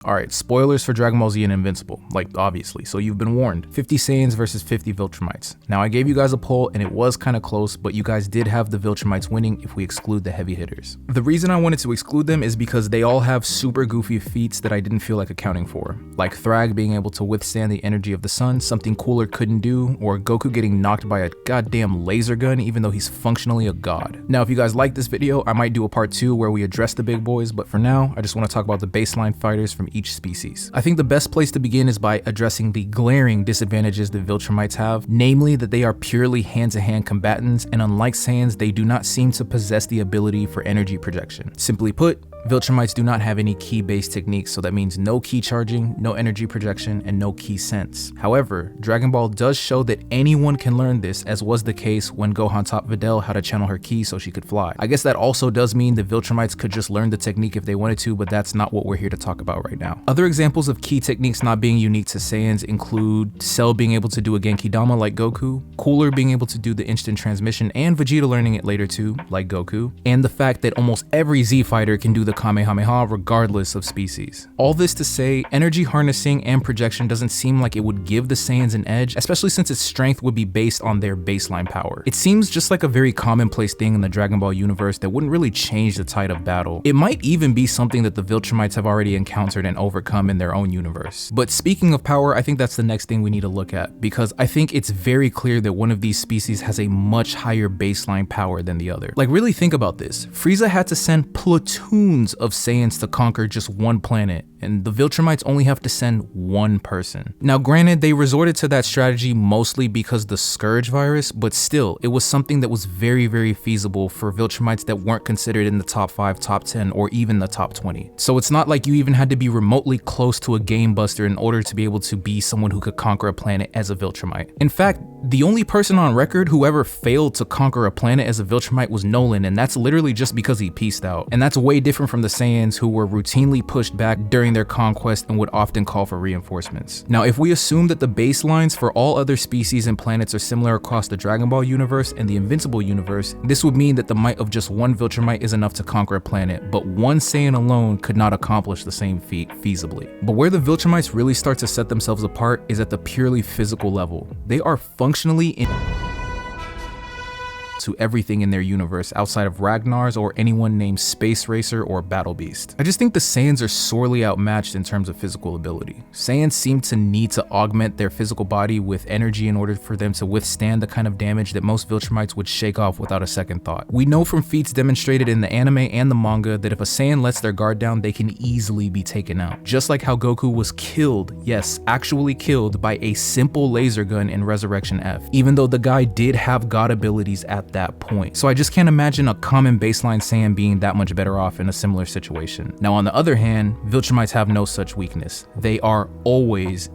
Alright, spoilers for Dragon Ball Z and Invincible, like obviously, so you've been warned. 50 Saiyans versus 50 Viltrumites. Now I gave you guys a poll and it was kinda close, but you guys did have the Viltrumites winning if we exclude the heavy hitters. The reason I wanted to exclude them is because they all have super goofy feats that I didn't feel like accounting for. Like Thrag being able to withstand the energy of the sun, something Cooler couldn't do, or Goku getting knocked by a goddamn laser gun even though he's functionally a god. Now if you guys like this video, I might do a part 2 where we address the big boys, but for now, I just want to talk about the baseline fighters from each species. I think the best place to begin is by addressing the glaring disadvantages the Viltrumites have, namely that they are purely hand-to-hand combatants, and unlike Saiyans, they do not seem to possess the ability for energy projection. Simply put, Viltrumites do not have any ki-based techniques, so that means no ki charging, no energy projection, and no ki sense. However, Dragon Ball does show that anyone can learn this, as was the case when Gohan taught Videl how to channel her ki so she could fly. I guess that also does mean the Viltrumites could just learn the technique if they wanted to, but that's not what we're here to talk about right now. Other examples of ki techniques not being unique to Saiyans include Cell being able to do a Genki Dama like Goku, Cooler being able to do the instant transmission and Vegeta learning it later too, like Goku, and the fact that almost every Z fighter can do the Kamehameha regardless of species. All this to say, energy harnessing and projection doesn't seem like it would give the Saiyans an edge, especially since its strength would be based on their baseline power. It seems just like a very commonplace thing in the Dragon Ball universe that wouldn't really change the tide of battle. It might even be something that the Viltrumites have already encountered and overcome in their own universe. But speaking of power, I think that's the next thing we need to look at, because I think it's very clear that one of these species has a much higher baseline power than the other. Like, really think about this. Frieza had to send platoons of Saiyans to conquer just one planet, and the Viltrumites only have to send one person. Now granted, they resorted to that strategy mostly because the Scourge virus, but still, it was something that was very feasible for Viltrumites that weren't considered in the top 5, top 10, or even the top 20. So it's not like you even had to be remotely close to a game buster in order to be able to be someone who could conquer a planet as a Viltrumite. In fact, the only person on record who ever failed to conquer a planet as a Viltrumite was Nolan, and that's literally just because he peaced out. And that's way different from the Saiyans, who were routinely pushed back during their conquest and would often call for reinforcements. Now, if we assume that the baselines for all other species and planets are similar across the Dragon Ball universe and the Invincible universe, this would mean that the might of just one Viltrumite is enough to conquer a planet, but one Saiyan alone could not accomplish the same feat feasibly. But where the Viltrumites really start to set themselves apart is at the purely physical level. They are functionally to everything in their universe outside of Ragnar's or anyone named Space Racer or Battle Beast. I just think the Saiyans are sorely outmatched in terms of physical ability. Saiyans seem to need to augment their physical body with energy in order for them to withstand the kind of damage that most Viltrumites would shake off without a second thought. We know from feats demonstrated in the anime and the manga that if a Saiyan lets their guard down, they can easily be taken out. Just like how Goku was killed, yes, actually killed by a simple laser gun in Resurrection F, even though the guy did have god abilities at that point. So I just can't imagine a common baseline Saiyan being that much better off in a similar situation. Now on the other hand, Viltrumites have no such weakness. They are always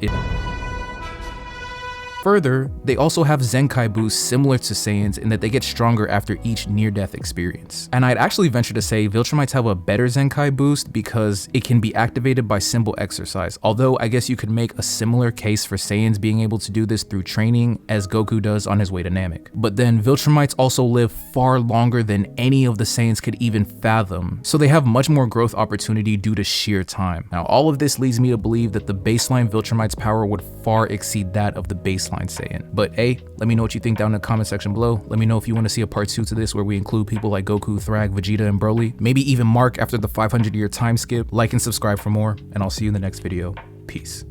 Further, they also have Zenkai boosts similar to Saiyans in that they get stronger after each near-death experience. And I'd actually venture to say Viltrumites have a better Zenkai boost because it can be activated by symbol exercise, although I guess you could make a similar case for Saiyans being able to do this through training as Goku does on his way to Namek. But then Viltrumites also live far longer than any of the Saiyans could even fathom, so they have much more growth opportunity due to sheer time. Now all of this leads me to believe that the baseline Viltrumites power would far exceed that of the baseline Saiyan. But hey, let me know what you think down in the comment section below. Let me know if you want to see a part 2 to this where we include people like Goku, Thrag, Vegeta, and Broly. Maybe even Mark after the 500-year time skip. Like and subscribe for more, and I'll see you in the next video. Peace.